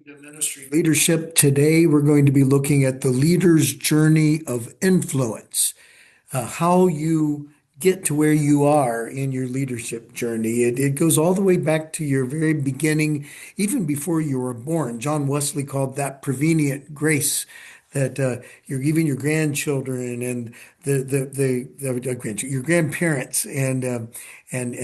To Ministry Leadership. Today, we're going to be looking at the leader's journey of influence, how you get to where you are in your leadership journey. It goes all the way back to your very beginning, even before you were born. John Wesley called that prevenient grace. That you're even your grandchildren and your grandparents and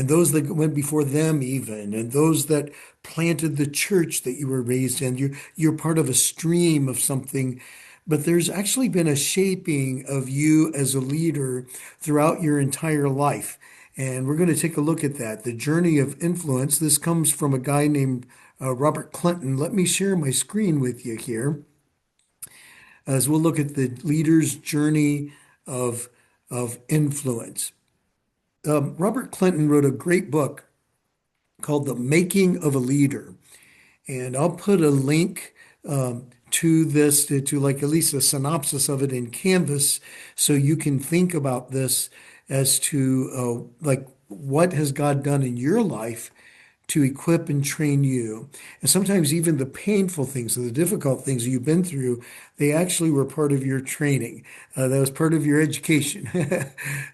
those that went before them even and those that planted the church that you were raised in. You're part of a stream of something, but there's actually been a shaping of you as a leader throughout your entire life. And we're going to take a look at that, the journey of influence. This comes from a guy named Robert Clinton. Let me share my screen with you here as we'll look at the leader's journey of, of influence. Robert Clinton wrote a great book called The Making of a Leader. And I'll put a link to this, to like at least a synopsis of it in Canvas, so you can think about this as to like what has God done in your life to equip and train you. And sometimes even the painful things, or the difficult things that you've been through, they actually were part of your training. That was part of your education.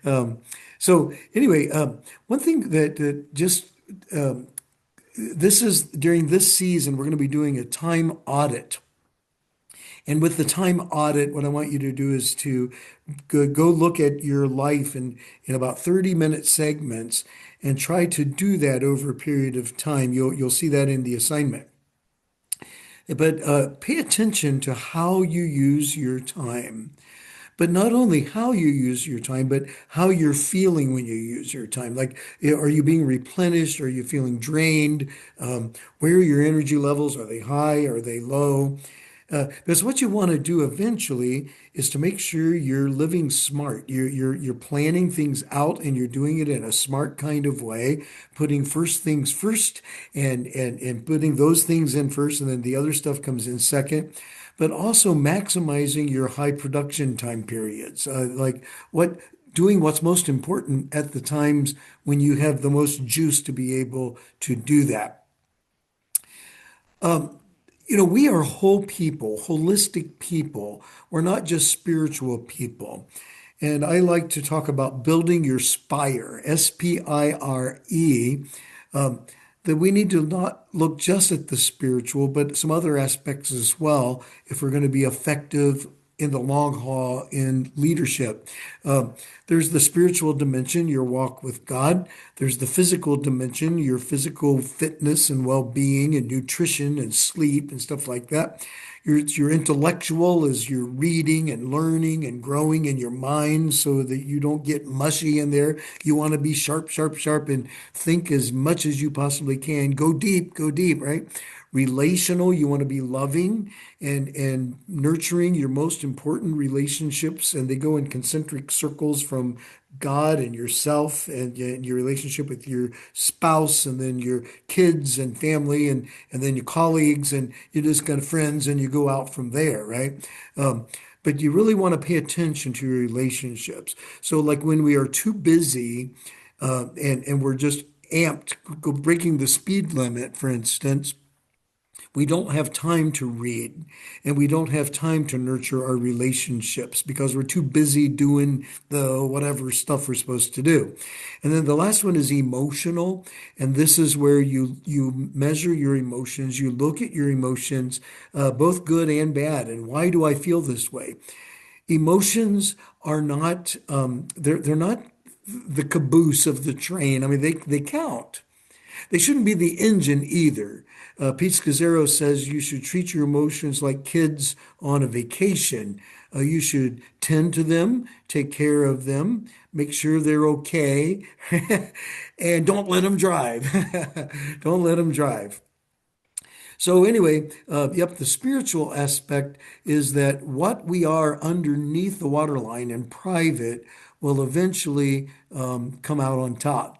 um, so anyway, one thing that just this is during this season, we're going to be doing a time audit. And with the time audit, what I want you to do is to go look at your life in about 30-minute segments and try to do that over a period of time. You'll see that in the assignment. But pay attention to how you use your time. But not only how you use your time, but how you're feeling when you use your time. Like, are you being replenished? Are you feeling drained? Where are your energy levels? Are they high? Are they low? Because what you want to do eventually is to make sure you're living smart. You're planning things out and you're doing it in a smart kind of way, putting first things first and putting those things in first, and then the other stuff comes in second. But also maximizing your high production time periods, like doing what's most important at the times when you have the most juice to be able to do that. We are whole people, holistic people. We're not just spiritual people. And I like to talk about building your spire, SPIRE, that we need to not look just at the spiritual, but some other aspects as well if we're going to be effective in the long haul in leadership. Um, there's the spiritual dimension, your walk with God. There's the physical dimension, your physical fitness and well-being and nutrition and sleep and stuff like that. Your intellectual is your reading and learning and growing in your mind so that you don't get mushy in there. You want to be sharp, sharp, sharp and think as much as you possibly can. Go deep, right? Relational, you want to be loving and nurturing your most important relationships, and they go in concentric circles from God and yourself and your relationship with your spouse and then your kids and family and then your colleagues and your just kind of friends and you go out from there, right? But you really want to pay attention to your relationships. So like when we are too busy and we're just amped, breaking the speed limit, for instance, we don't have time to read and we don't have time to nurture our relationships because we're too busy doing the whatever stuff we're supposed to do. And then the last one is emotional. And this is where you measure your emotions. You look at your emotions, both good and bad. And why do I feel this way? Emotions are not, they're not the caboose of the train. I mean, they count. They shouldn't be the engine either. Pete Scazzero says you should treat your emotions like kids on a vacation. You should tend to them, take care of them, make sure they're okay, and don't let them drive. Don't let them drive. So anyway, yep, the spiritual aspect is that what we are underneath the waterline in private will eventually come out on top.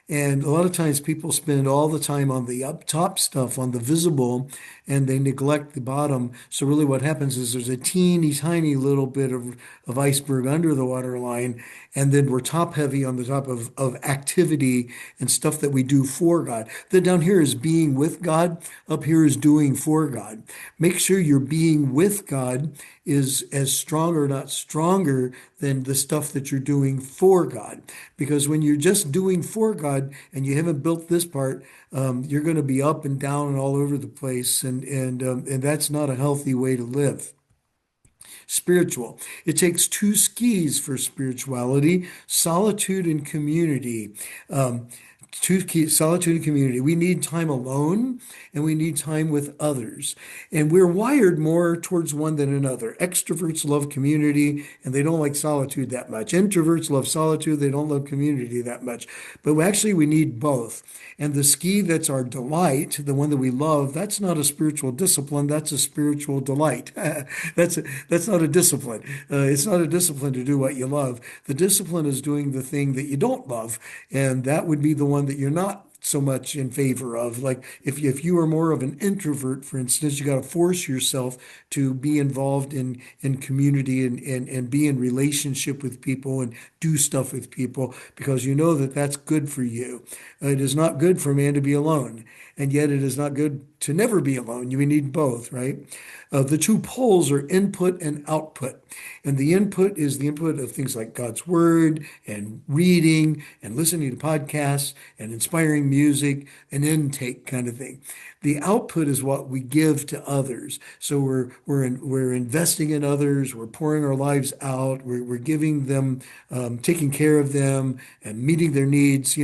And a lot of times people spend all the time on the up top stuff, on the visible, and they neglect the bottom. So really what happens is there's a teeny tiny little bit of iceberg under the waterline, and then we're top heavy on the top of activity and stuff that we do for God. Then down here is being with God, up here is doing for God. Make sure your being with God is as strong or not stronger than the stuff that you're doing for God. Because when you're just doing for God and you haven't built this part, you're going to be up and down and all over the place, and that's not a healthy way to live. Spiritual. It takes two skis for spirituality: solitude and community. Um, Two keys: solitude and community. We need time alone and we need time with others. And we're wired more towards one than another. Extroverts love community and they don't like solitude that much. Introverts love solitude, they don't love community that much. But actually, we need both. And the ski that's our delight, the one that we love, that's not a spiritual discipline, that's a spiritual delight. That's that's not a discipline. It's not a discipline to do what you love. The discipline is doing the thing that you don't love, and that would be the one that you're not so much in favor of. Like if you are more of an introvert, for instance, you got to force yourself to be involved in community and be in relationship with people and do stuff with people because you know that that's good for you. It is not good for man to be alone, and yet it is not good to never be alone. You need both, right? The two poles are input and output. And the input is the input of things like God's word and reading and listening to podcasts and inspiring music, an intake kind of thing. The output is what we give to others. So we're investing in others, we're pouring our lives out, we're giving them, taking care of them and meeting their needs,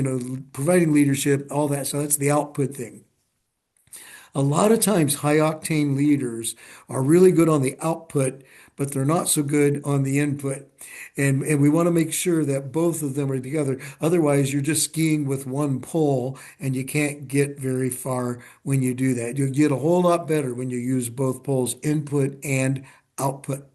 providing leadership, all that. So that's the output thing. A lot of times, high octane leaders are really good on the output, but they're not so good on the input. And we want to make sure that both of them are together. Otherwise, you're just skiing with one pole and you can't get very far when you do that. You'll get a whole lot better when you use both poles, input and output.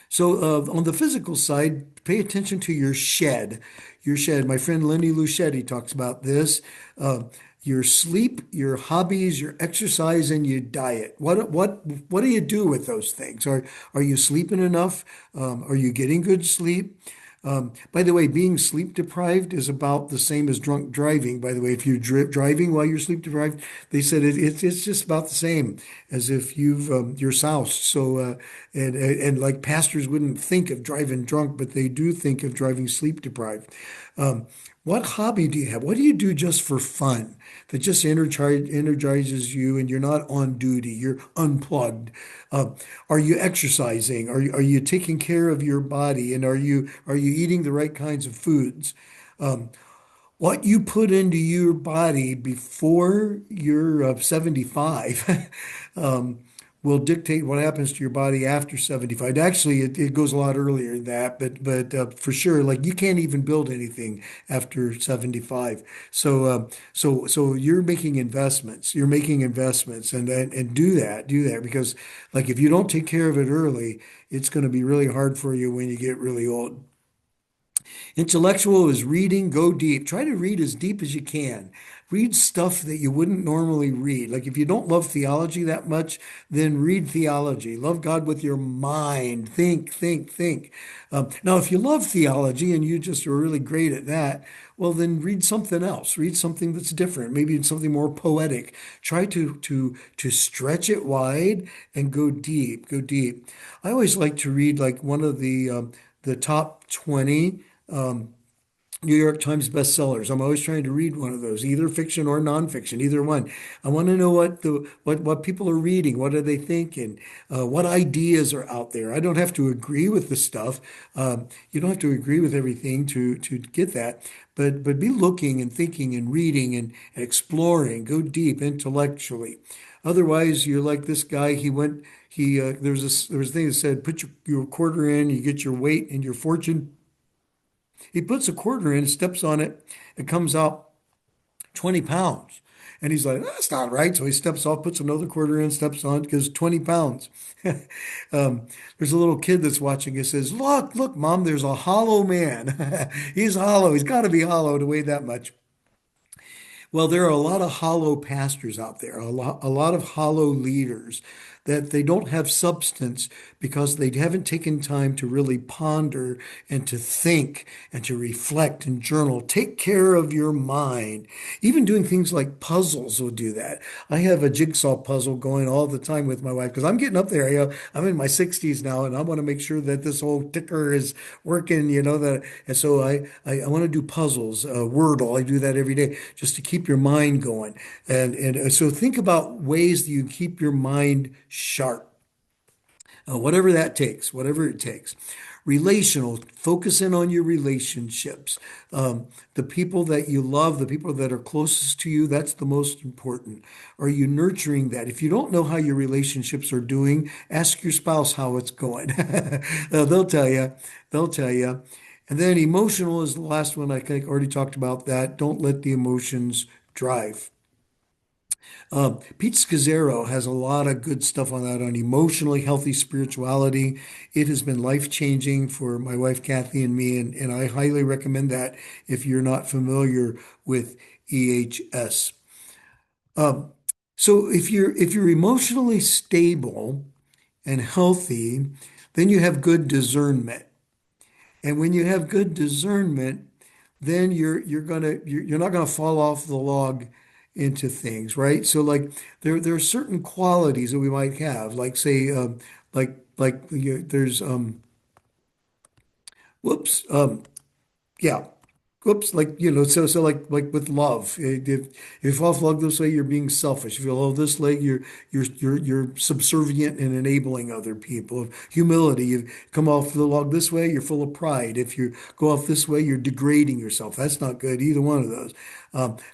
So, on the physical side, pay attention to your shed. Your shed. My friend Lenny Luchetti talks about this. Uh, your sleep, your hobbies, your exercise, and your diet. What do you do with those things? Are you sleeping enough? Are you getting good sleep? By the way, being sleep deprived is about the same as drunk driving. By the way, if you're driving while you're sleep deprived, they said it's just about the same as if you're soused. So and like pastors wouldn't think of driving drunk, but they do think of driving sleep deprived. Um, what hobby do you have? What do you do just for fun that just energizes you and you're not on duty? You're unplugged. Uh, are you exercising? Are you taking care of your body? And are you eating the right kinds of foods? Um, what you put into your body before you're 75 um, will dictate what happens to your body after 75. Actually, it goes a lot earlier than that, but for sure, like you can't even build anything after 75. So you're making investments. You're making investments, and do that because like if you don't take care of it early, it's going to be really hard for you when you get really old. Intellectual is reading, go deep. Try to read as deep as you can. Read stuff that you wouldn't normally read. Like if you don't love theology that much, then read theology. Love God with your mind. Think, think, think. Now, if you love theology and you just are really great at that, well, then read something else. Read something that's different. Maybe it's something more poetic. Try to stretch it wide and go deep. Go deep. I always like to read like one of the top 20 New York Times bestsellers. I'm always trying to read one of those, either fiction or nonfiction, either one. I want to know what people are reading, what are they thinking, what ideas are out there. I don't have to agree with the stuff. You don't have to agree with everything to get that, but be looking and thinking and reading and exploring. Go deep intellectually. Otherwise, you're like this guy. He went. There was a thing that said, put your quarter in, you get your weight and your fortune. He puts a quarter in, steps on it, it comes out 20 pounds. And he's like, that's not right. So he steps off, puts another quarter in, steps on, gives 20 pounds. There's a little kid that's watching. He says, look, look, Mom, there's a hollow man. He's hollow. He's got to be hollow to weigh that much. Well, there are a lot of hollow pastors out there, a lot of hollow leaders that they don't have substance because they haven't taken time to really ponder and to think and to reflect and journal. Take care of your mind. Even doing things like puzzles will do that. I have a jigsaw puzzle going all the time with my wife because I'm getting up there. I'm in my 60s now, and I want to make sure that this whole ticker is working, that. And so I want to do puzzles, Wordle. I do that every day just to keep your mind going. And so think about ways that you keep your mind sharp, whatever that takes, whatever it takes. Relational, focus in on your relationships. The people that you love, the people that are closest to you, that's the most important. Are you nurturing that? If you don't know how your relationships are doing, ask your spouse how it's going. They'll tell you. They'll tell you. And then emotional is the last one. I think I already talked about that. Don't let the emotions drive. Pete Scazzero has a lot of good stuff on that on emotionally healthy spirituality. It has been life-changing for my wife Kathy and me, and I highly recommend that if you're not familiar with EHS. Um, so if you're emotionally stable and healthy, then you have good discernment. And when you have good discernment, then you're not gonna fall off the log into things, right? So like there are certain qualities that we might have, like say there's whoops yeah. Whoops, so like with love. If you fall off love this way, you're being selfish. If you love this way, you're subservient and enabling other people. Humility, you come off the log this way, you're full of pride. If you go off this way, you're degrading yourself. That's not good, either one of those.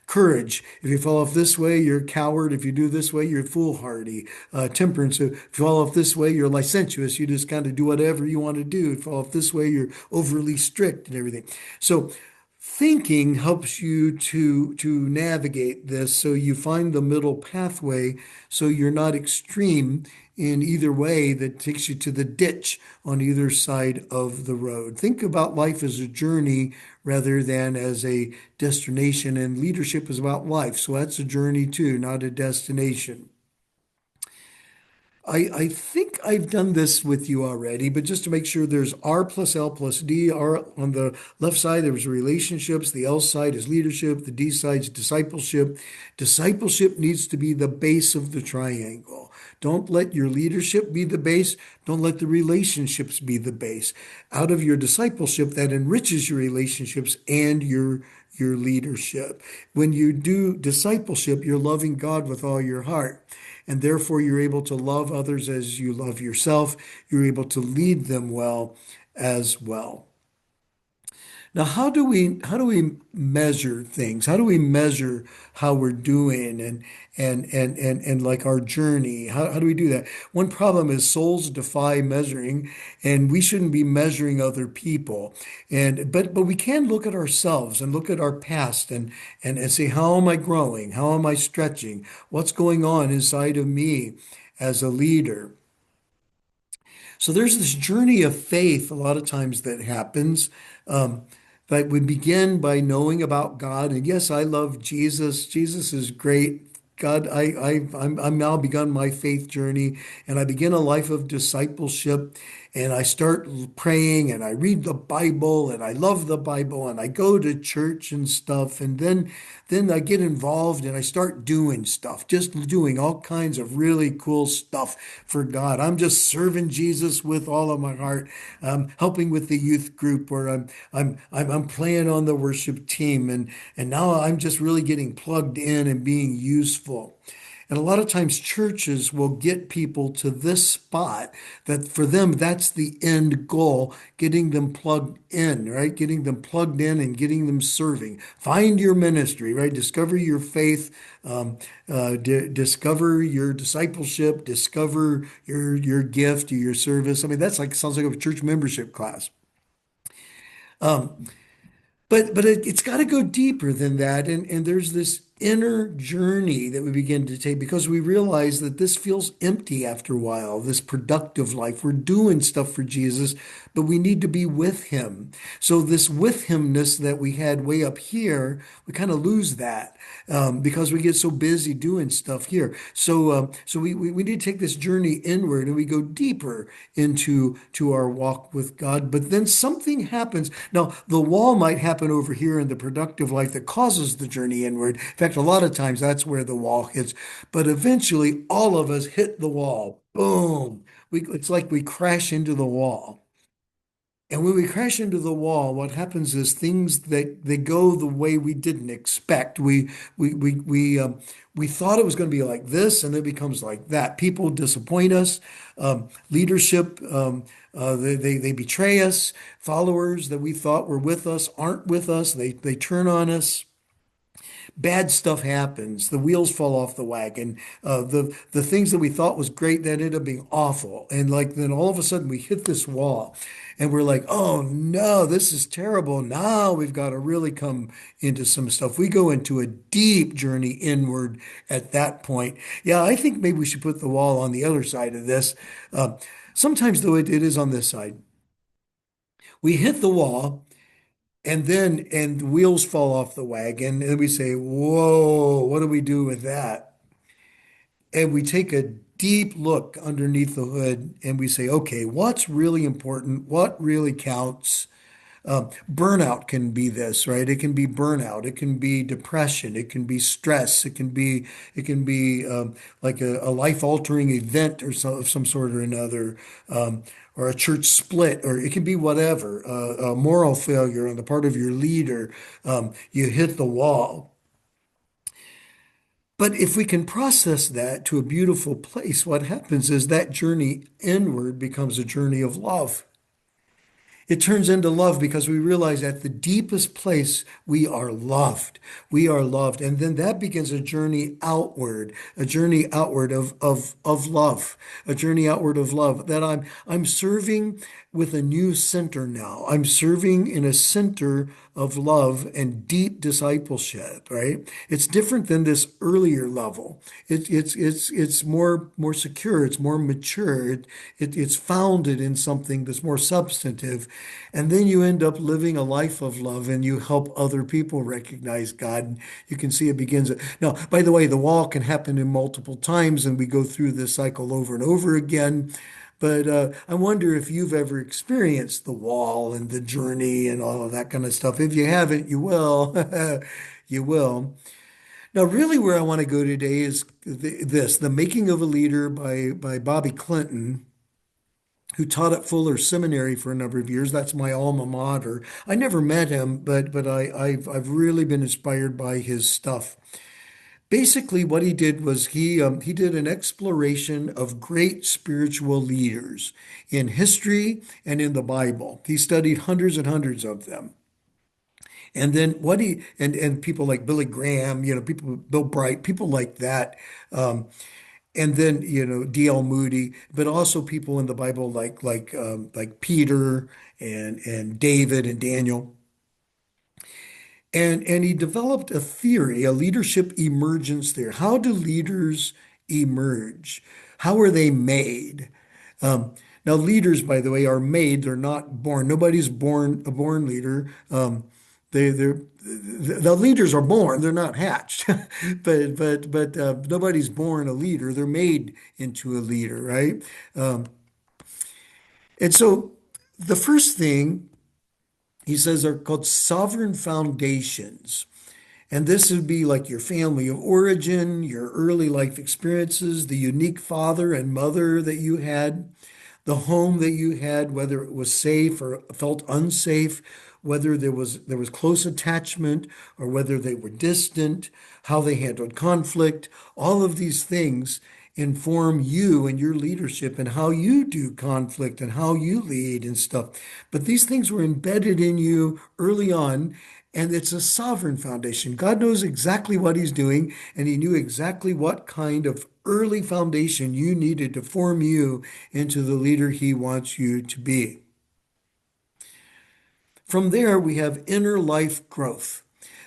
Courage, if you fall off this way, you're a coward. If you do this way, you're foolhardy. Temperance, if you fall off this way, you're licentious. You just kind of do whatever you want to do. If you fall off this way, you're overly strict and everything. So thinking helps you to navigate this so you find the middle pathway so you're not extreme in either way that takes you to the ditch on either side of the road. Think about life as a journey rather than as a destination, and leadership is about life. So that's a journey too, not a destination. I think I've done this with you already, but just to make sure, there's R plus L plus D. R on the left side, there's relationships. The L side is leadership. The D side is discipleship. Discipleship needs to be the base of the triangle. Don't let your leadership be the base. Don't let the relationships be the base. Out of your discipleship, that enriches your relationships and your leadership. When you do discipleship, you're loving God with all your heart. And therefore, you're able to love others as you love yourself. You're able to lead them well as well. Now, how do we measure things? How do we measure how we're doing and like our journey? How do we do that? One problem is souls defy measuring, and we shouldn't be measuring other people. But we can look at ourselves and look at our past and say, how am I growing? How am I stretching? What's going on inside of me as a leader? So there's this journey of faith a lot of times that happens. Um, but we begin by knowing about God. And yes, I love Jesus. Jesus is great. God, I'm now begun my faith journey, and I begin a life of discipleship, and I start praying, and I read the Bible, and I love the Bible, and I go to church and stuff, and then I get involved, and I start doing stuff, just doing all kinds of really cool stuff for God. I'm just serving Jesus with all of my heart, helping with the youth group, where I'm playing on the worship team, and now I'm just really getting plugged in and being useful. And a lot of times churches will get people to this spot that for them, that's the end goal, getting them plugged in, right? Getting them plugged in and getting them serving. Find your ministry, right? Discover your faith, discover your discipleship, discover your gift, your service. I mean, that's like sounds like a church membership class. But it's got to go deeper than that. And there's this. inner journey that we begin to take because we realize that this feels empty after a while, this productive life. We're doing stuff for Jesus, but we need to be with him. So this with himness that we had way up here, we kind of lose that because we get so busy doing stuff here. So we need to take this journey inward and we go deeper into our walk with God. But then something happens. Now, the wall might happen over here in the productive life that causes the journey inward. In fact, a lot of times that's where the wall hits. But eventually, all of us hit the wall. Boom. It's like we crash into the wall. And when we crash into the wall, what happens is things that they go the way we didn't expect. We thought it was going to be like this, and it becomes like that. People disappoint us. Leadership, they betray us. Followers that we thought were with us aren't with us. They turn on us. Bad stuff happens. The wheels fall off the wagon. The things that we thought was great that ended up being awful. And like then all of a sudden we hit this wall, and we're like, oh no, this is terrible. Now we've got to really come into some stuff. We go into a deep journey inward at that point. Yeah, I think maybe we should put the wall on the other side of this. Uh, Sometimes though it is on this side. We hit the wall. And the wheels fall off the wagon, and we say, "Whoa, what do we do with that?" And we take a deep look underneath the hood, and we say, "Okay, what's really important? What really counts?" Burnout can be this, right? It can be burnout. It can be depression. It can be stress. It can be like a life-altering event or of some sort or another, or a church split, or it can be whatever. A moral failure on the part of your leader. You hit the wall. But if we can process that to a beautiful place, what happens is that journey inward becomes a journey of love. It turns into love because we realize at the deepest place we are loved. We are loved. And then that begins a journey outward of love, a journey outward of love that I'm serving with a new center now. I'm serving in a center of love and deep discipleship, right? It's different than this earlier level. It's more secure, it's more mature, it's founded in something that's more substantive. And then you end up living a life of love and you help other people recognize God. You can see it begins. Now, by the way, the wall can happen in multiple times and we go through this cycle over and over again. But I wonder if you've ever experienced the wall and the journey and all of that kind of stuff. If you haven't, you will. You will. Now, really, where I want to go today is this: The Making of a Leader by Bobby Clinton, who taught at Fuller Seminary for a number of years. That's my alma mater. I never met him, but I've really been inspired by his stuff. Basically, what he did was he did an exploration of great spiritual leaders in history and in the Bible. He studied hundreds and hundreds of them. And then what he and people like Billy Graham, people Bill Bright, people like that. And then D.L. Moody, but also people in the Bible like Peter and David and Daniel. And he developed a theory, a leadership emergence theory. How do leaders emerge? How are they made? Now, leaders, by the way, are made. They're not born. Nobody's born a born leader. The leaders are born. They're not hatched. But nobody's born a leader. They're made into a leader, right? And so the first thing he says are called sovereign foundations. And this would be like your family of origin, your early life experiences, the unique father and mother that you had, the home that you had, whether it was safe or felt unsafe, whether there was close attachment or whether they were distant, how they handled conflict. All of these things inform you and your leadership and how you do conflict and how you lead and stuff. But these things were embedded in you early on, and it's a sovereign foundation. God knows exactly what he's doing, and he knew exactly what kind of early foundation you needed to form you into the leader he wants you to be. From there, we have inner life growth.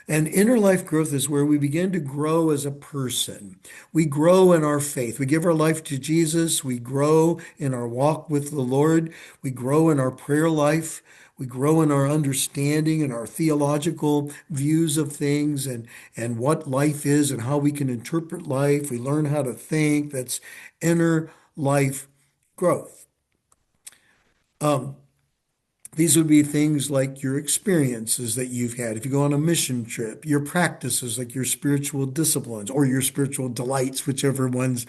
And inner life growth is where we begin to grow as a person. We grow in our faith. We give our life to Jesus. We grow in our walk with the Lord. We grow in our prayer life. We grow in our understanding and our theological views of things and what life is and how we can interpret life. We learn how to think. That's inner life growth. Um, These would be things like your experiences that you've had. If you go on a mission trip, your practices, like your spiritual disciplines or your spiritual delights, whichever ones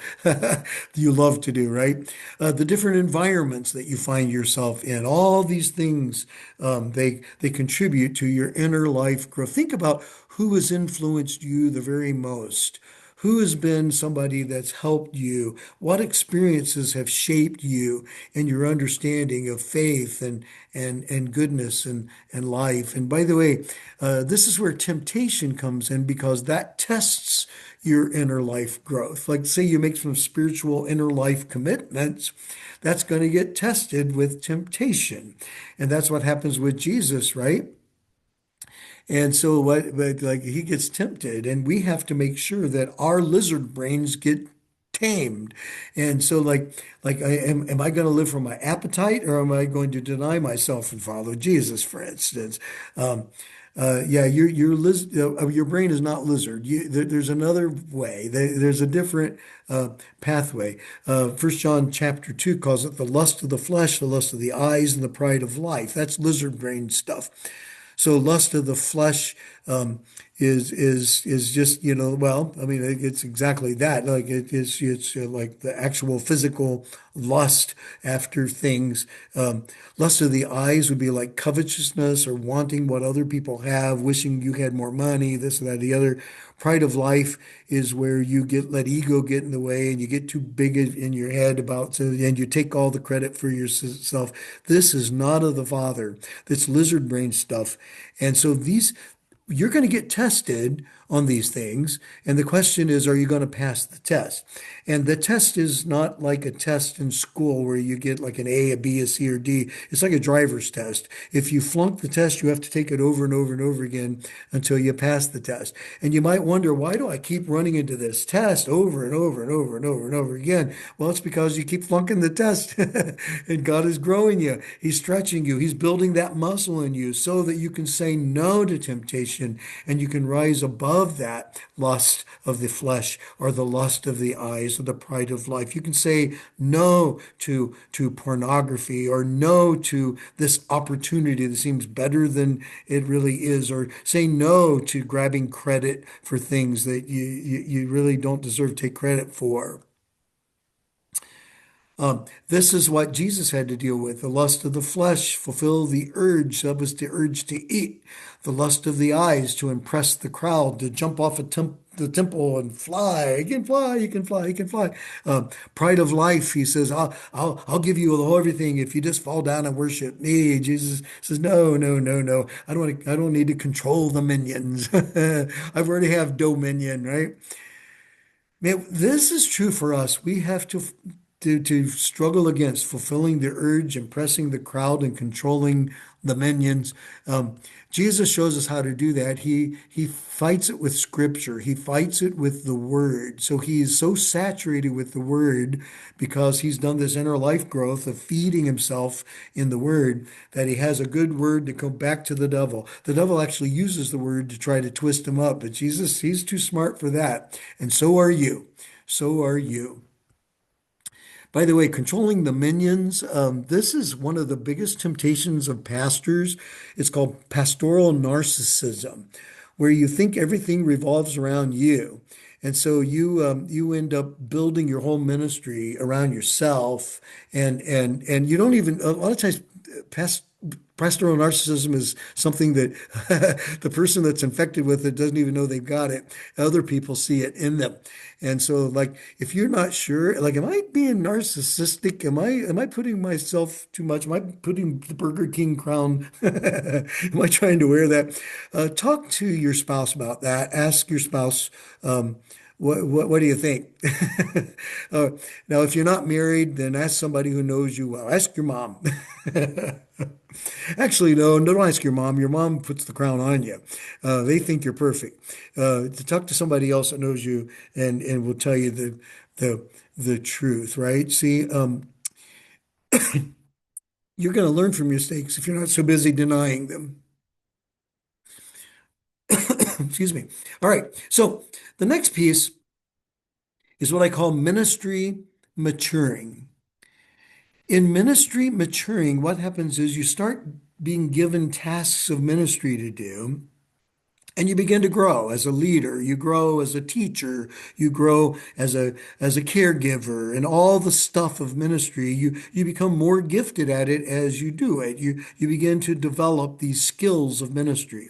you love to do, right? The different environments that you find yourself in, all these things, they contribute to your inner life growth. Think about who has influenced you the very most. Who has been somebody that's helped you? What experiences have shaped you in your understanding of faith and goodness and life? And by the way, this is where temptation comes in because that tests your inner life growth. Like, say you make some spiritual inner life commitments, that's going to get tested with temptation. And that's what happens with Jesus, right? And so what, but like he gets tempted, and we have to make sure that our lizard brains get tamed. And so am I going to live from my appetite or am I going to deny myself and follow Jesus, for instance? Um, yeah, your brain is not lizard. There's another way. There's a different pathway. First John chapter 2 calls it the lust of the flesh, the lust of the eyes, and the pride of life. That's lizard brain stuff. So lust of the flesh is just, well, I mean, it's exactly that. Like it's like the actual physical lust after things. Lust of the eyes would be like covetousness or wanting what other people have, wishing you had more money, this or that, the other. Pride of life is where you let ego get in the way and you get too big in your head and you take all the credit for yourself. This is not of the Father. That's lizard brain stuff. And so you're going to get tested on these things. And the question is, are you going to pass the test? And the test is not like a test in school where you get like an A, a B, a C, or D. It's like a driver's test. If you flunk the test, you have to take it over and over and over again until you pass the test. And you might wonder, why do I keep running into this test over and over and over and over and over again? Well, it's because you keep flunking the test and God is growing you. He's stretching you. He's building that muscle in you so that you can say no to temptation and you can rise above that lust of the flesh or the lust of the eyes or the pride of life. You can say no to pornography or no to this opportunity that seems better than it really is, or say no to grabbing credit for things that you really don't deserve to take credit for. This is what Jesus had to deal with. The lust of the flesh, fulfill the urge. That was the urge to eat. The lust of the eyes, to impress the crowd, to jump off the temple and fly. You can fly, you can fly, you can fly. Pride of life, he says, I'll give you everything if you just fall down and worship me. Jesus says, no, no, no, no. I don't need to control the minions. I've already have dominion, right? Man, this is true for us. We have to struggle against fulfilling the urge, impressing the crowd, and controlling the minions. Um, Jesus shows us how to do that. He fights it with Scripture. He fights it with the Word. So he is so saturated with the Word because he's done this inner life growth of feeding himself in the Word that he has a good word to go back to the devil. The devil actually uses the Word to try to twist him up, but Jesus, he's too smart for that. And so are you. So are you. By the way, controlling the minions, this is one of the biggest temptations of pastors. It's called pastoral narcissism, where you think everything revolves around you. And so you end up building your whole ministry around yourself, and you don't even a lot of times past pastoral narcissism is something that the person that's infected with it doesn't even know they've got it. Other people see it in them. And so like if you're not sure, like am I being narcissistic? Am I putting myself too much? Am I putting the Burger King crown? Am I trying to wear that? Talk to your spouse about that. Ask your spouse What do you think? Uh, Now, if you're not married, then ask somebody who knows you well. Ask your mom. Actually, no, don't ask your mom. Your mom puts the crown on you. They think you're perfect. To talk to somebody else that knows you and will tell you the the truth, right? See, you're going to learn from your mistakes if you're not so busy denying them. Excuse me. All right. So the next piece is what I call ministry maturing. In ministry maturing, what happens is you start being given tasks of ministry to do, and you begin to grow as a leader. You grow as a teacher. You grow as a caregiver, and all the stuff of ministry. You become more gifted at it as you do it. You begin to develop these skills of ministry.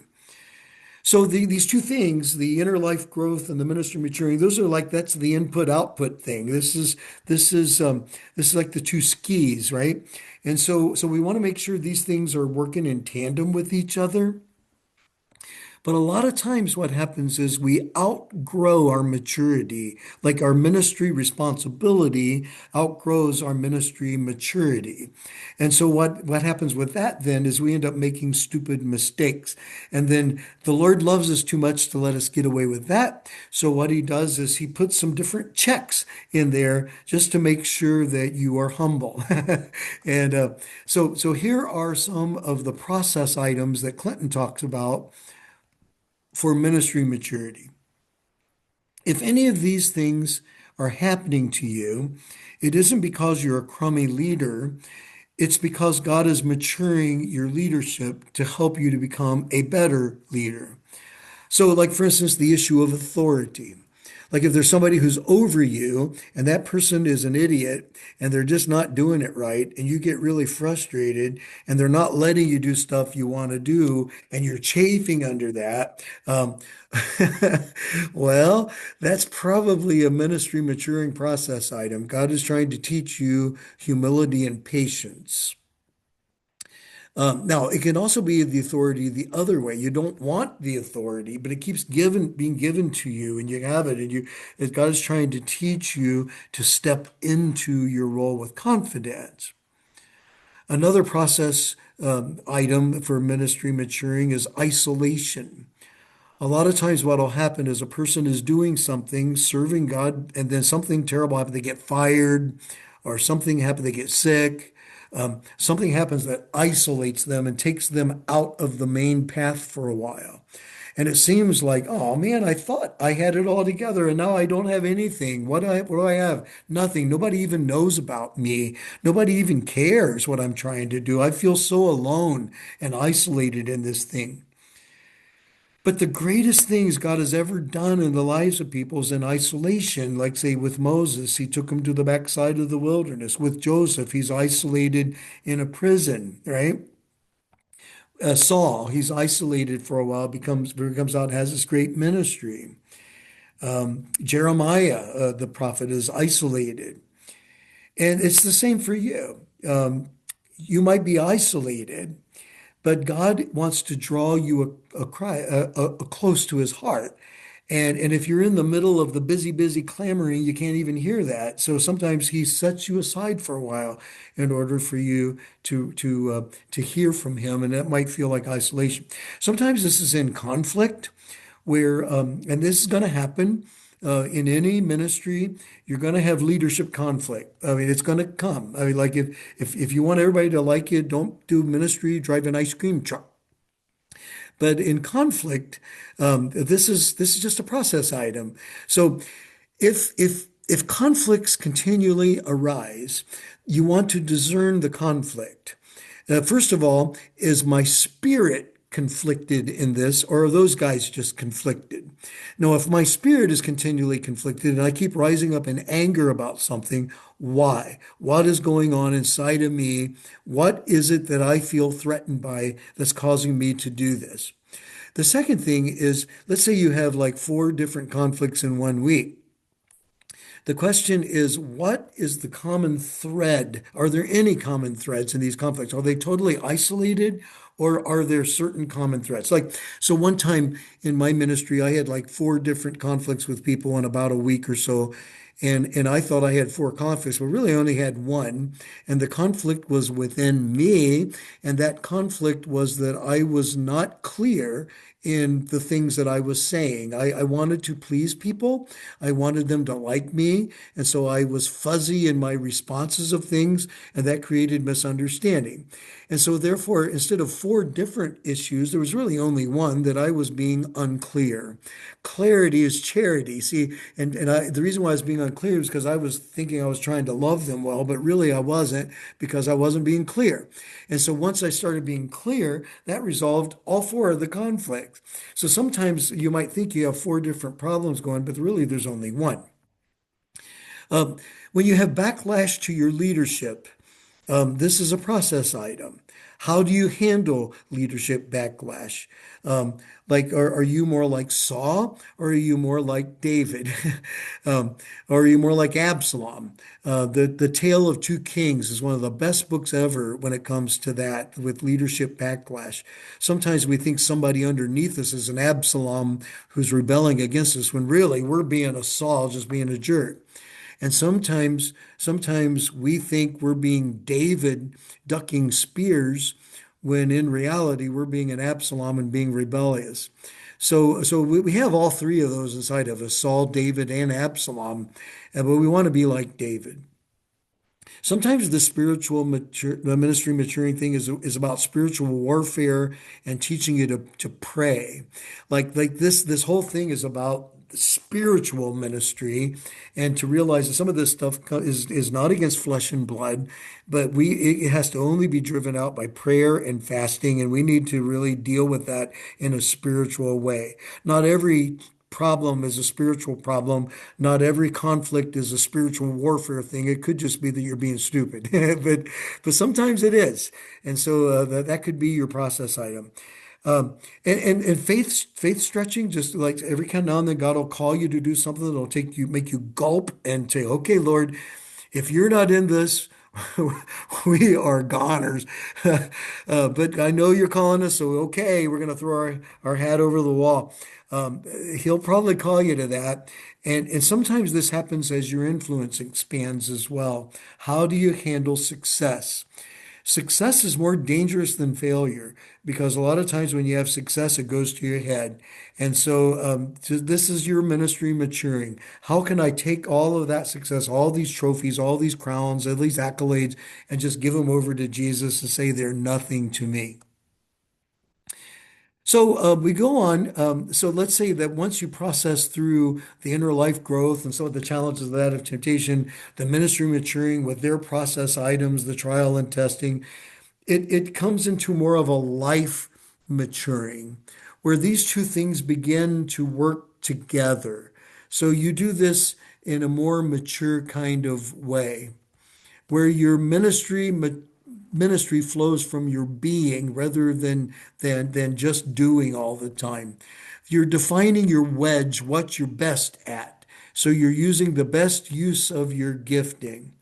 So these two things, the inner life growth and the ministry maturing, those are like that's the input output thing. This is this is like the two skis, right? And so we want to make sure these things are working in tandem with each other. But a lot of times, what happens is we outgrow our maturity, like our ministry responsibility outgrows our ministry maturity. And so, what happens with that then is we end up making stupid mistakes. And then the Lord loves us too much to let us get away with that. So, what He does is He puts some different checks in there just to make sure that you are humble. And so, here are some of the process items that Clinton talks about for ministry maturity. If any of these things are happening to you, it isn't because you're a crummy leader. It's because God is maturing your leadership to help you to become a better leader. So, like for instance, the issue of authority. Like if there's somebody who's over you and that person is an idiot and they're just not doing it right, and you get really frustrated and they're not letting you do stuff you want to do and you're chafing under that, well, that's probably a ministry maturing process item. God is trying to teach you humility and patience. Now, it can also be the authority the other way. You don't want the authority, but it keeps being given to you, and you have it, and as God is trying to teach you to step into your role with confidence. Another process item for ministry maturing is isolation. A lot of times, what will happen is a person is doing something, serving God, and then something terrible happens. They get fired, or something happens, they get sick. Something happens that isolates them and takes them out of the main path for a while. And it seems like, oh man, I thought I had it all together and now I don't have anything. What do I have? Nothing. Nobody even knows about me. Nobody even cares what I'm trying to do. I feel so alone and isolated in this thing. But the greatest things God has ever done in the lives of people is in isolation. Like, say, with Moses, he took him to the backside of the wilderness. With Joseph, he's isolated in a prison, right? Saul, he's isolated for a while, comes out, and has this great ministry. Jeremiah, the prophet, is isolated. And it's the same for you. You might be isolated, but God wants to draw you a close to his heart. And if you're in the middle of the busy clamoring, you can't even hear that. So sometimes he sets you aside for a while in order for you to hear from him, and that might feel like isolation. Sometimes this is in conflict, where and this is going to happen in any ministry. You're going to have leadership conflict. I mean, it's going to come. I mean, like if you want everybody to like you, don't do ministry, drive an ice cream truck. But in conflict, this is just a process item. So if conflicts continually arise, you want to discern the conflict. First of all, is my spirit conflicted in this, or are those guys just conflicted? Now, if my spirit is continually conflicted and I keep rising up in anger about something, why? What is going on inside of me? What is it that I feel threatened by that's causing me to do this? The second thing is, let's say you have like four different conflicts in one week. The question is, what is the common thread? Are there any common threads in these conflicts? Are they totally isolated, or are there certain common threads? Like, so one time in my ministry, I had like four different conflicts with people in about a week or so. And I thought I had four conflicts, but really I only had one. And the conflict was within me. And that conflict was that I was not clear in the things that I was saying. I wanted to please people. I wanted them to like me. And so I was fuzzy in my responses of things, and that created misunderstanding. And so, therefore, instead of four different issues, there was really only one that I was being unclear. Clarity is charity. See, the reason why I was being unclear is because I was thinking I was trying to love them well, but really I wasn't because I wasn't being clear. And so, once I started being clear, that resolved all four of the conflicts. So sometimes you might think you have four different problems going, but really there's only one. Um, when you have backlash to your leadership, this is a process item. How do you handle leadership backlash? Like, are you more like Saul, or are you more like David? Or are you more like Absalom? The Tale of Two Kings is one of the best books ever when it comes to that with leadership backlash. Sometimes we think somebody underneath us is an Absalom who's rebelling against us, when really we're being a Saul, just being a jerk. And sometimes we think we're being David ducking spears, when in reality we're being an Absalom and being rebellious. So we have all three of those inside of us: Saul, David, and Absalom. But we want to be like David. Sometimes the ministry maturing thing is about spiritual warfare and teaching you to pray. Like this whole thing is about spiritual ministry, and to realize that some of this stuff is not against flesh and blood, but it has to only be driven out by prayer and fasting, and we need to really deal with that in a spiritual way. Not every problem is a spiritual problem. Not every conflict is a spiritual warfare thing. It could just be that you're being stupid, but sometimes it is, and so that could be your process item. And faith stretching, just like every now and then, God will call you to do something that'll make you gulp and say, "Okay, Lord, if you're not in this, we are goners." But I know you're calling us, so okay, we're going to throw our hat over the wall. Um, He'll probably call you to that. And sometimes this happens as your influence expands as well. How do you handle success? Success is more dangerous than failure, because a lot of times when you have success, it goes to your head. And so this is your ministry maturing. How can I take all of that success, all these trophies, all these crowns, all these accolades, and just give them over to Jesus and say they're nothing to me? So we go on. So let's say that once you process through the inner life growth and some of the challenges of that of temptation, the ministry maturing with their process items, the trial and testing, it comes into more of a life maturing, where these two things begin to work together. So you do this in a more mature kind of way, where your ministry flows from your being rather than just doing all the time. You're defining your wedge, what you're best at. So you're using the best use of your gifting.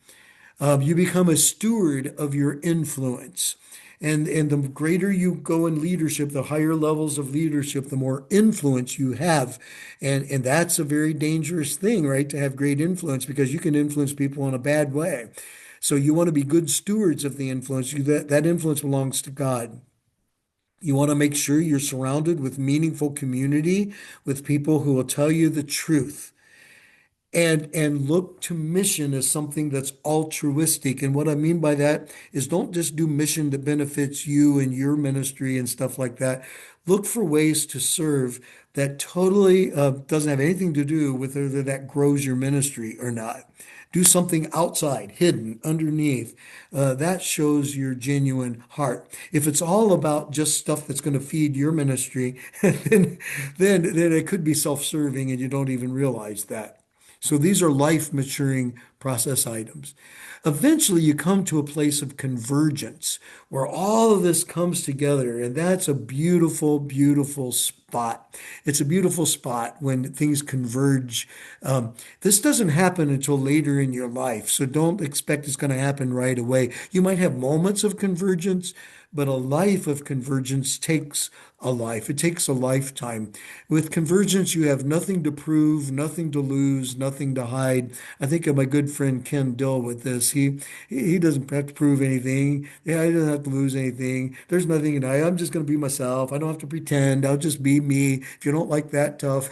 You become a steward of your influence. And the greater you go in leadership, the higher levels of leadership, the more influence you have. And that's a very dangerous thing, right? To have great influence, because you can influence people in a bad way. So you want to be good stewards of the influence. That influence belongs to God. You want to make sure you're surrounded with meaningful community, with people who will tell you the truth, and look to mission as something that's altruistic. And what I mean by that is, don't just do mission that benefits you and your ministry and stuff like that. Look for ways to serve that totally doesn't have anything to do with whether that grows your ministry or not. Do something outside, hidden, underneath. That shows your genuine heart. If it's all about just stuff that's going to feed your ministry, then it could be self-serving and you don't even realize that. So these are life maturing process items. Eventually, you come to a place of convergence where all of this comes together, and that's a beautiful, beautiful spot. It's a beautiful spot when things converge. This doesn't happen until later in your life, so don't expect it's going to happen right away. You might have moments of convergence, but a life of convergence takes a life. It takes a lifetime. With convergence, you have nothing to prove, nothing to lose, nothing to hide. I think of my good friend Ken Dill with this. He doesn't have to prove anything. Yeah, he doesn't have to lose anything. There's nothing in I. I'm just going to be myself. I don't have to pretend. I'll just be me. If you don't like that, tough.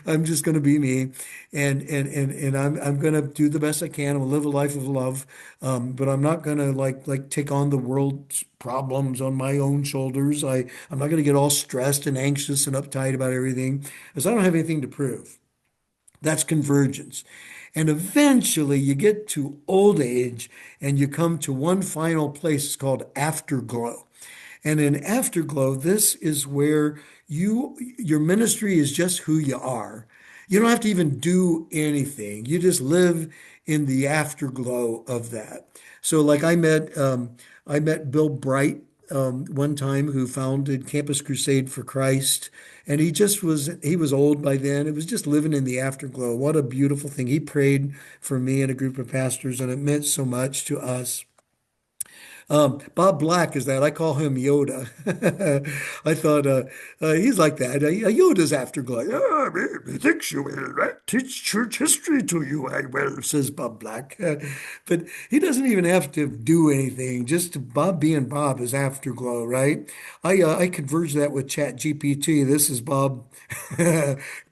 I'm just going to be me, and I'm going to do the best I can. I'm going to live a life of love, but I'm not going to like take on the world's problems on my own shoulders. I'm not going to get all stressed and anxious and uptight about everything, because I don't have anything to prove. That's convergence. And eventually you get to old age and you come to one final place. It's called afterglow. And in afterglow, this is where your ministry is just who you are. You don't have to even do anything. You just live in the afterglow of that. So like I met Bill Bright one time, who founded Campus Crusade for Christ. And he was old by then. It was just living in the afterglow. What a beautiful thing. He prayed for me and a group of pastors, and it meant so much to us. Bob Black is that. I call him Yoda. I thought he's like that. Yoda's afterglow. Yeah, methinks you will teach church history to you, I will, says Bob Black. But he doesn't even have to do anything. Just Bob being Bob is afterglow, right? I converged that with Chat GPT. This is Bob,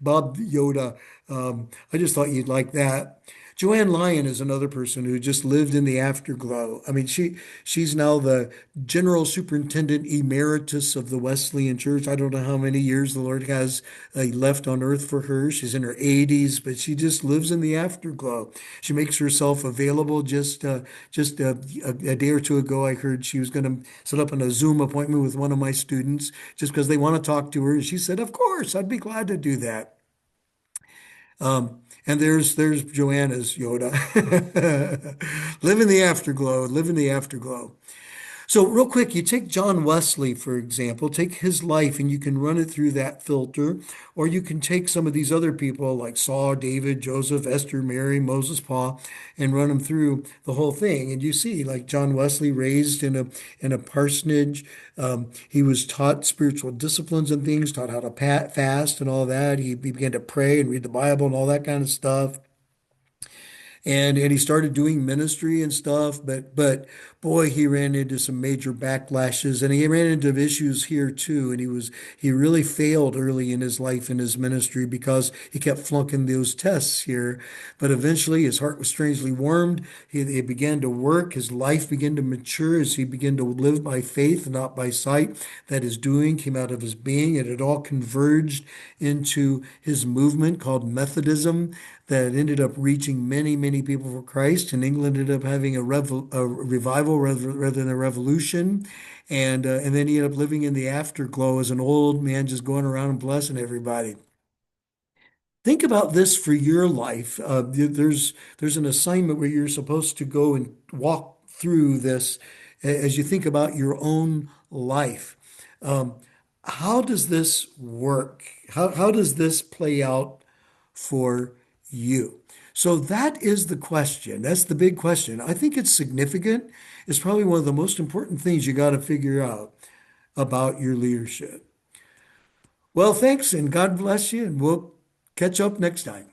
Bob Yoda. I just thought you'd like that. Joanne Lyon is another person who just lived in the afterglow. I mean, she's now the general superintendent emeritus of the Wesleyan Church. I don't know how many years the Lord has left on earth for her. She's in her 80s, but she just lives in the afterglow. She makes herself available. A day or two ago, I heard she was going to set up a Zoom appointment with one of my students just because they want to talk to her. And she said, "Of course, I'd be glad to do that." And there's Joanna's Yoda. Live in the afterglow, live in the afterglow. So, real quick, you take John Wesley, for example, take his life and you can run it through that filter, or you can take some of these other people like Saul, David, Joseph, Esther, Mary, Moses, Paul, and run them through the whole thing. And you see, like John Wesley, raised in a parsonage, he was taught spiritual disciplines and things, taught how to fast and all that. He began to pray and read the Bible and all that kind of stuff, and he started doing ministry and stuff, but boy, he ran into some major backlashes, and he ran into issues here too. And he really failed early in his life in his ministry because he kept flunking those tests here. But eventually his heart was strangely warmed. He began to work. His life began to mature as he began to live by faith and not by sight. That his doing came out of his being, and it all converged into his movement called Methodism that ended up reaching many, many people for Christ. And England ended up having a revival rather than a revolution. And then he ended up living in the afterglow as an old man, just going around and blessing everybody. Think about this for your life. There's an assignment where you're supposed to go and walk through this as you think about your own life. Um, how does this work? How does this play out for you? So that is the question. That's the big question. I think it's significant. It's probably one of the most important things you got to figure out about your leadership. Well, thanks and God bless you, and we'll catch up next time.